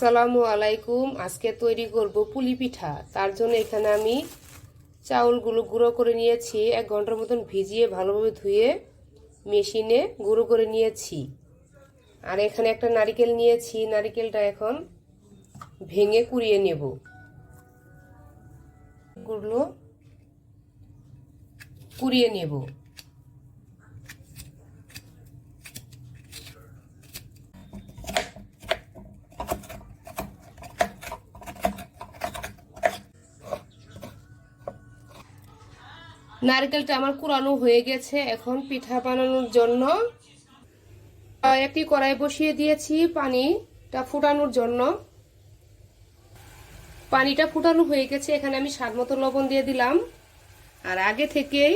আসসালামু আলাইকুম। আজকে তৈরি করব পুলি পিঠা। তার জন্য এখানে আমি চাউলগুলো গুঁড়ো করে নিয়েছি, 1 ঘন্টার মতন ভিজিয়ে ভালোভাবে ধুয়ে মেশিনে গুঁড়ো করে নিয়েছি। আর এখানে একটা নারকেল নিয়েছি, নারকেলটা এখন ভেঙে কুড়িয়ে নেব। গুলো কুড়িয়ে নেব। নারকেলটা আমার কুড়ানো হয়ে গেছে। এখন পিঠা বানানোর জন্য একটি কড়াই বসিয়ে দিয়েছি পানিটা ফুটানোর জন্য। পানিটা ফুটানো হয়ে গেছে, এখানে আমি স্বাদ মতো লবণ দিয়ে দিলাম। আর আগে থেকেই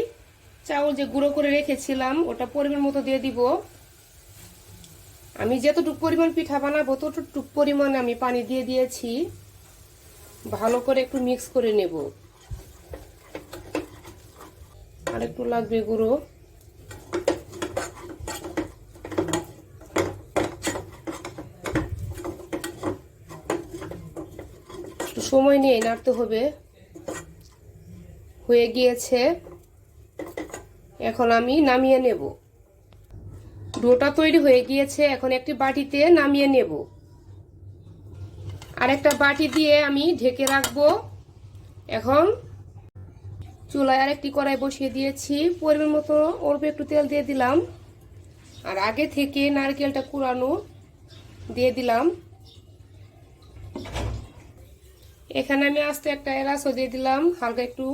চাউল যে গুঁড়ো করে রেখেছিলাম ওটা পরিমাণ মতো দিয়ে দিব। আমি যতটুকু পরিমাণ পিঠা বানাবো ততটুকু পরিমাণে আমি পানি দিয়ে দিয়েছি। ভালো করে একটু মিক্স করে নেব। আর একটু লাগবে গুঁড়ো। একটু সময় নিয়ে নাড়তে হবে। হয়ে গিয়েছে, এখন আমি নামিয়ে নেব। ডোটা তৈরি হয়ে গিয়েছে, এখন একটি বাটিতে নামিয়ে নেব। আর একটা বাটি দিয়ে আমি ঢেকে রাখবো। এখন চুলায় আর একটি কড়াই বসিয়ে দিয়েছি, পরিমাণ মতো অল্প একটু তেল দিয়ে দিলাম। আর আগে থেকে নারকেলটা কুড়ানো দিয়ে দিলাম। এখানে আমি আস্তে একটা এলাচও দিয়ে দিলাম, হালকা একটু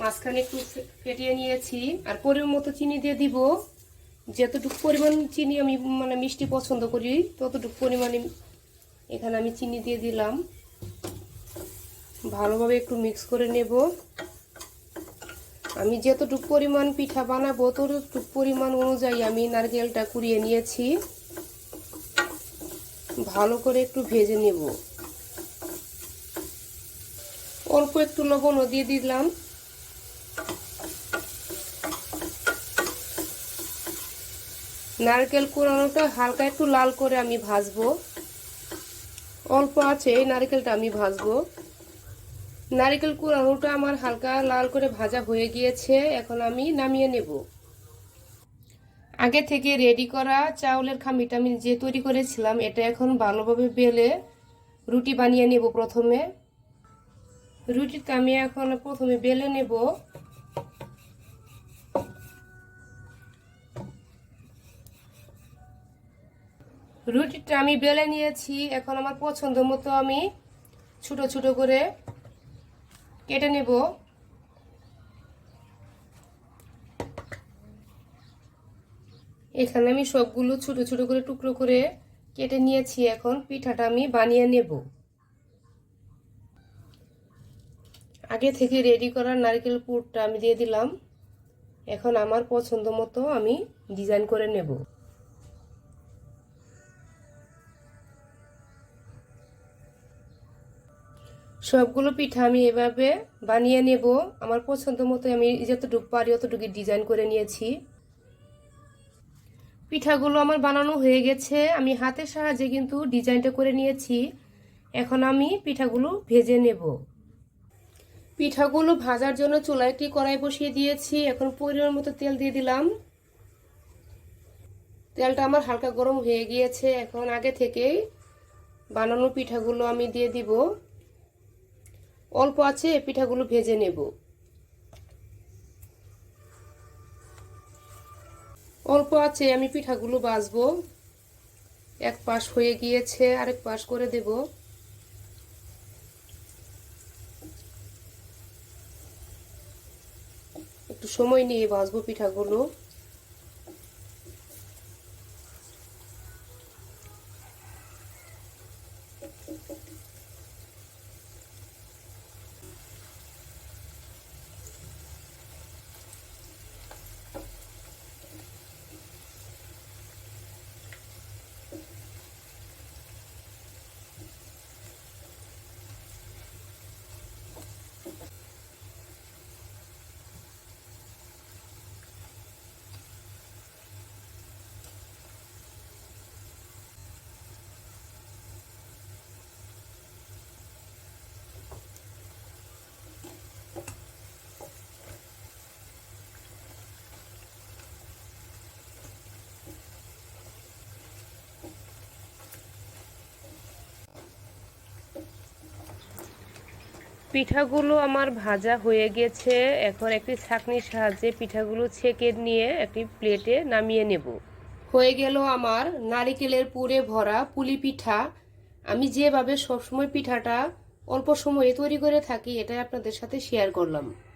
মাঝখানে একটু ফেটিয়ে নিয়েছি। আর পরিমাণ মতো চিনি দিয়ে দিব। যতটুকু পরিমাণ চিনি আমি মিষ্টি পছন্দ করি ততটুকু পরিমাণে এখানে আমি চিনি দিয়ে দিলাম। ভালোভাবে একটু মিক্স করে নেব। আমি যতটুকু পরিমাণ পিঠা বানাবো ততটুকু পরিমাণ অনুযায়ী আমি নারকেলটা কুড়িয়ে নিয়েছি। ভালো করে একটু ভেজে নেব। অল্প একটু লবণও দিয়ে দিলাম। নারকেল কোড়ানোটা হালকা একটু লাল করে আমি ভাজবো। অল্প আছে নারকেলটা আমি ভাজবো। নারকেল কোড়ানোটা আমার হালকা লাল করে ভাজা হয়ে গিয়েছে, এখন আমি নামিয়ে নেব। আগে থেকে রেডি করা চাউলের খামিটা আমি যে তৈরি করেছিলাম এটা এখন ভালোভাবে বেলে রুটি বানিয়ে নেব। প্রথমে রুটিটা আমি এখন প্রথমে বেলে নেব। রুটিটা আমি বেলে নিয়েছি, এখন আমার পছন্দ মতো আমি ছোট ছোট করে কেটে নেব। এখানে আমি সবগুলো ছোট ছোট করে টুকরো করে কেটে নিয়েছি। এখন পিঠাটা আমি বানিয়ে নেব। আগে থেকে রেডি করা নারকেল পুরটা আমি দিয়ে দিলাম। এখন আমার পছন্দ মতো আমি ডিজাইন করে নেব। সবগুলো পিঠা আমি এভাবে বানিয়ে নেব। আমার পছন্দ মতো আমি যতটুকু পারি অতটুকু ডিজাইন করে নিয়েছি। পিঠাগুলো আমার বানানো হয়ে গেছে, আমি হাতের সাহায্যে কিন্তু ডিজাইনটা করে নিয়েছি। এখন আমি পিঠাগুলো ভেজে নেব। পিঠাগুলো ভাজার জন্য চুলায় একটি কড়াই বসিয়ে দিয়েছি। এখন পরিমাণ মতো তেল দিয়ে দিলাম। তেলটা আমার হালকা গরম হয়ে গিয়েছে, এখন আগে থেকেই বানানো পিঠাগুলো আমি দিয়ে দিব। অল্প আছে পিঠাগুলো ভেজে নেব। অল্প আছে আমি পিঠাগুলো ভাজবো। এক পাশ হয়ে গিয়েছে, আরেক পাশ করে দেব। একটু সময় নিয়ে ভাজবো পিঠাগুলো। পিঠাগুলো আমার ভাজা হয়ে গেছে। এখন একটি ছাঁকনির সাহায্যে পিঠাগুলো ছেঁকে নিয়ে একটি প্লেটে নামিয়ে নেব। হয়ে গেল আমার নারিকেলের পুরে ভরা পুলি পিঠা। আমি যেভাবে সবসময় পিঠাটা অল্প সময়ে তৈরি করে থাকি, এটাই আপনাদের সাথে শেয়ার করলাম।